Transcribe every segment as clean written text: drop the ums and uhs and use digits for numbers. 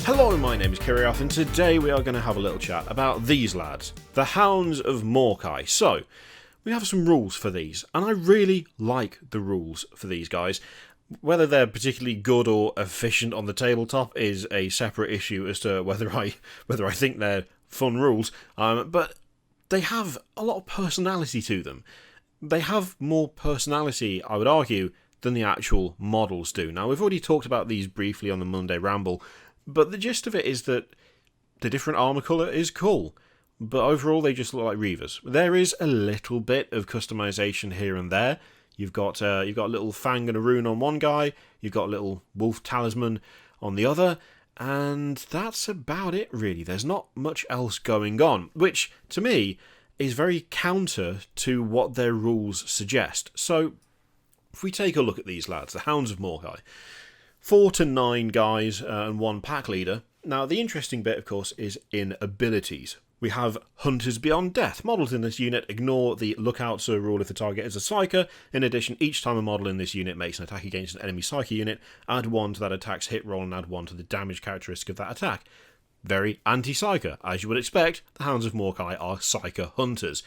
Hello, my name is Kiriath, and today we are going to have a little chat about these lads, the Hounds of Morkai. So, we have some rules for these, and I really like the rules for these guys. Whether they're particularly good or efficient on the tabletop is a separate issue as to whether I think they're fun rules, but they have a lot of personality to them. They have more personality, I would argue, than the actual models do. Now, we've already talked about these briefly on the Monday Ramble, but the gist of it is that the different armour colour is cool, but overall they just look like Reavers. There is a little bit of customisation here and there. You've got a little fang and a rune on one guy, you've got a little wolf talisman on the other, and that's about it really. There's not much else going on, which to me is very counter to what their rules suggest. So if we take a look at these lads, the Hounds of Morkai, 4 to 9 guys and 1 pack leader. Now, the interesting bit, of course, is in abilities. We have Hunters Beyond Death. Models in this unit ignore the Lookout Sir rule if the target is a Psyker. In addition, each time a model in this unit makes an attack against an enemy Psyker unit, add 1 to that attack's hit roll and add 1 to the damage characteristic of that attack. Very anti-Psyker. As you would expect, the Hounds of Morkai are Psyker Hunters.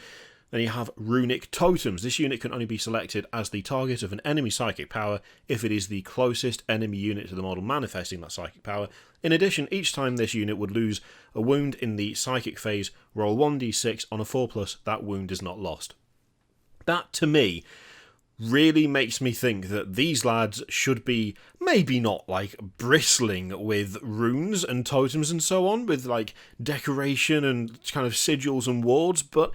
Then you have Runic Totems. This unit can only be selected as the target of an enemy psychic power if it is the closest enemy unit to the model manifesting that psychic power. In addition, each time this unit would lose a wound in the psychic phase, roll 1d6 on a 4+, that wound is not lost. That, to me, really makes me think that these lads should be maybe not like bristling with runes and totems and so on, with like decoration and kind of sigils and wards, but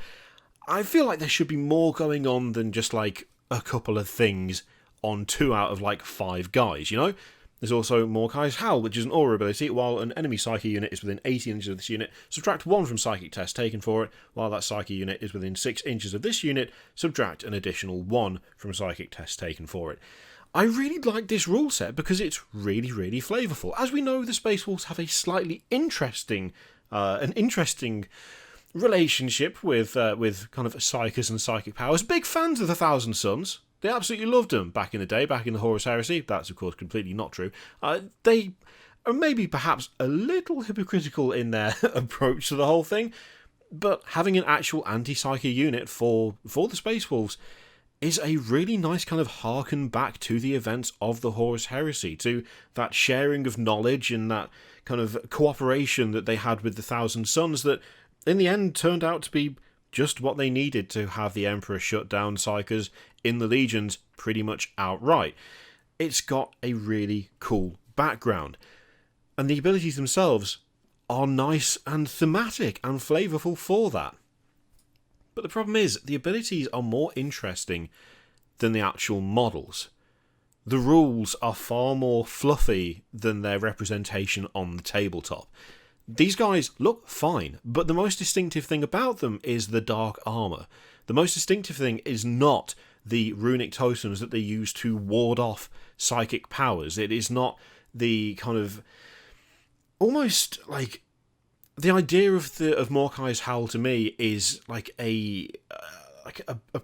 I feel like there should be more going on than just like a couple of things on 2 out of like 5 guys, you know? There's also Morkai's Howl, which is an aura ability. While an enemy Psychic unit is within 80 inches of this unit, subtract 1 from Psychic test taken for it. While that Psychic unit is within 6 inches of this unit, subtract an additional 1 from Psychic test taken for it. I really like this rule set because it's really, really flavourful. As we know, the Space Wolves have a slightly interesting relationship with kind of psychers and psychic powers. Big fans of the Thousand Suns. They absolutely loved them back in the day, back in the Horus Heresy. That's, of course, completely not true. They are maybe perhaps a little hypocritical in their approach to the whole thing, but having an actual anti-psychic unit for the Space Wolves is a really nice kind of harken back to the events of the Horus Heresy, to that sharing of knowledge and that kind of cooperation that they had with the Thousand Suns that in the end turned out to be just what they needed to have the Emperor shut down Psykers in the Legions pretty much outright. It's got a really cool background, and the abilities themselves are nice and thematic and flavourful for that. But the problem is, the abilities are more interesting than the actual models. The rules are far more fluffy than their representation on the tabletop. These guys look fine, but the most distinctive thing about them is the dark armour. The most distinctive thing is not the runic totems that they use to ward off psychic powers. It is not the kind of almost like the idea of Morkai's Howl to me is like a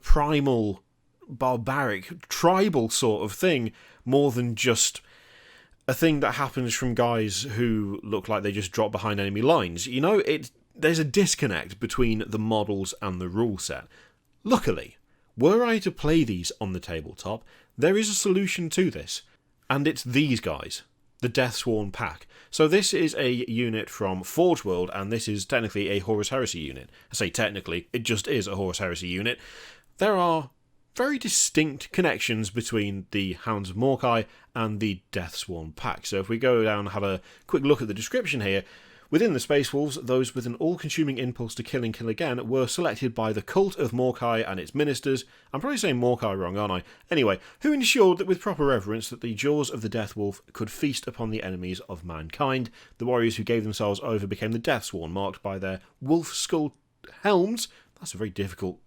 primal, barbaric, tribal sort of thing, more than just a thing that happens from guys who look like they just drop behind enemy lines. You know, there's a disconnect between the models and the rule set. Luckily, were I to play these on the tabletop, there is a solution to this, and it's these guys, the Deathsworn pack. So this is a unit from Forge World, and this is technically a Horus Heresy unit. I say technically, it just is a Horus Heresy unit. There are very distinct connections between the Hounds of Morkai and the Deathsworn pack. So if we go down and have a quick look at the description here, within the Space Wolves, those with an all-consuming impulse to kill and kill again were selected by the Cult of Morkai and its ministers. I'm probably saying Morkai wrong, aren't I? Anyway, who ensured that with proper reverence that the jaws of the Death Wolf could feast upon the enemies of mankind. The warriors who gave themselves over became the Deathsworn, marked by their wolf skull helms. That's a very difficult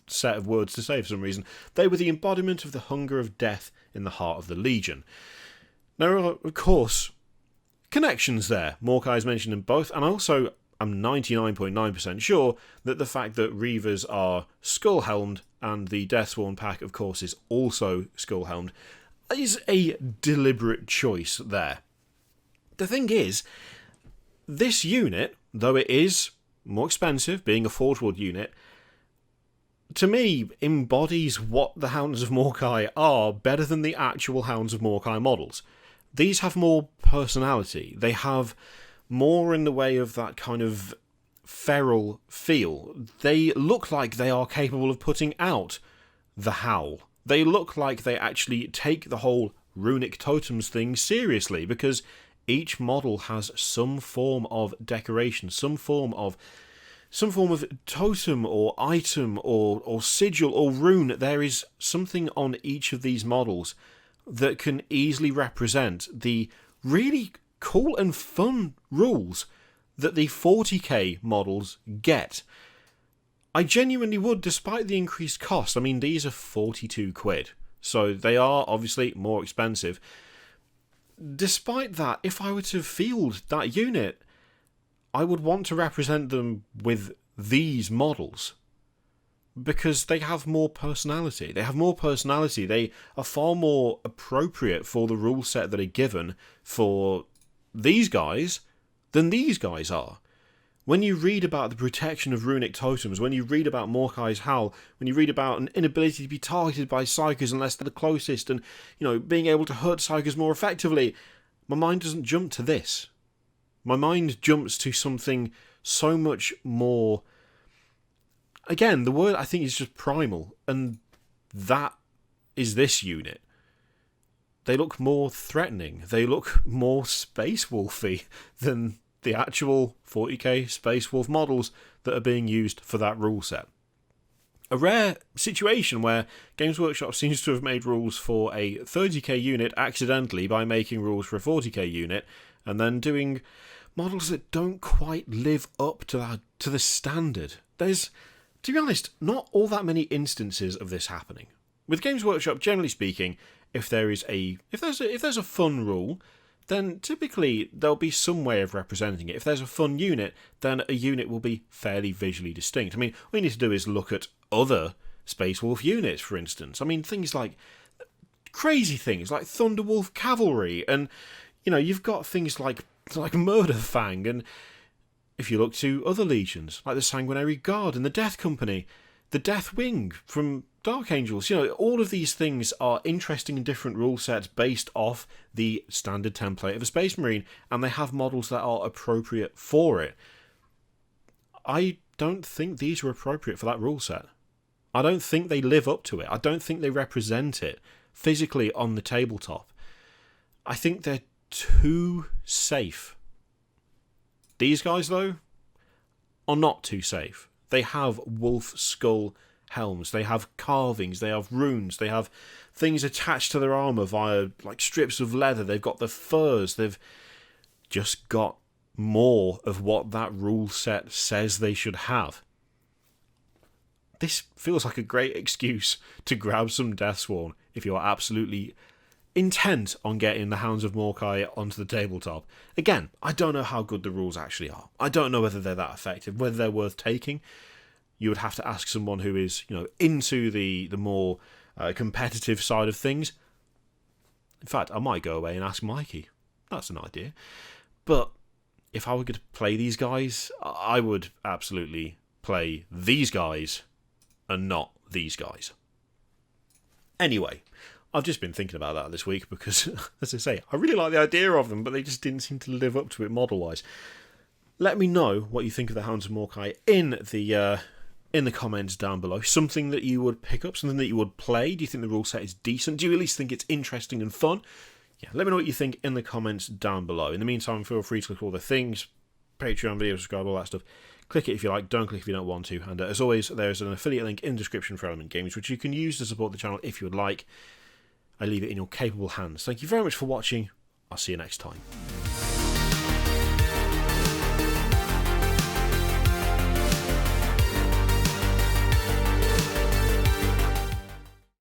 set of words to say for some reason. They were the embodiment of the hunger of death in the heart of the Legion. Now, of course, connections there. Morkai is mentioned in both, and also I'm 99.9% sure that the fact that Reavers are skull-helmed and the Deathsworn pack, of course, is also skull-helmed is a deliberate choice there. The thing is, This unit, though it is more expensive, being a Forge World unit, to me, embodies what the Hounds of Morkai are better than the actual Hounds of Morkai models. These have more personality. They have more in the way of that kind of feral feel. They look like they are capable of putting out the howl. They look like they actually take the whole Runic Totems thing seriously, because each model has some form of decoration, some form of totem or item or sigil or rune. There is something on each of these models that can easily represent the really cool and fun rules that the 40k models get. I genuinely would, despite the increased cost. I mean, these are 42 quid, so they are obviously more expensive. Despite that, if I were to field that unit, I would want to represent them with these models, because they have more personality. They are far more appropriate for the rule set that are given for these guys than these guys are. When you read about the protection of Runic Totems, when you read about Morkai's Howl, when you read about an inability to be targeted by Psykers unless they're the closest, and, being able to hurt Psykers more effectively, my mind doesn't jump to this. My mind jumps to something so much more... Again, the word I think is just primal, and that is this unit. They look more threatening. They look more Space Wolfy than the actual 40k Space Wolf models that are being used for that rule set. A rare situation where Games Workshop seems to have made rules for a 30k unit accidentally by making rules for a 40k unit, and then doing models that don't quite live up to the standard. There's, to be honest, not all that many instances of this happening. With Games Workshop, generally speaking, if there's a fun rule, then typically there'll be some way of representing it. If there's a fun unit, then a unit will be fairly visually distinct. I mean, all you need to do is look at other Space Wolf units, for instance. I mean, things like crazy things like Thunderwolf Cavalry, and you've got things like Murder Fang, and if you look to other legions like the Sanguinary Guard and the Death Company, the Death Wing from Dark Angels, all of these things are interesting and different rule sets based off the standard template of a Space Marine, and they have models that are appropriate for it. I don't think these are appropriate for that rule set. I don't think they live up to it. I don't think they represent it physically on the tabletop. I think they're too safe. These guys, though, are not too safe. They have wolf skull helms, they have carvings, they have runes, they have things attached to their armour via strips of leather, they've got the furs, they've just got more of what that rule set says they should have. This feels like a great excuse to grab some Deathsworn if you are absolutely intent on getting the Hounds of Morkai onto the tabletop. Again, I don't know how good the rules actually are. I don't know whether they're that effective, whether they're worth taking. You would have to ask someone who is, into the more competitive side of things. In fact, I might go away and ask Mikey. That's an idea. But if I were going to play these guys, I would absolutely play these guys and not these guys. Anyway, I've just been thinking about that this week because, as I say, I really like the idea of them, but they just didn't seem to live up to it model-wise. Let me know what you think of the Hounds of Morkai in the comments down below. Something that you would pick up, something that you would play. Do you think the rule set is decent? Do you at least think it's interesting and fun? Yeah, let me know what you think in the comments down below. In the meantime, feel free to click all the things, Patreon, video, subscribe, all that stuff. Click it if you like, don't click if you don't want to. And as always, there's an affiliate link in the description for Element Games, which you can use to support the channel if you would like. I leave it in your capable hands. Thank you very much for watching. I'll see you next time.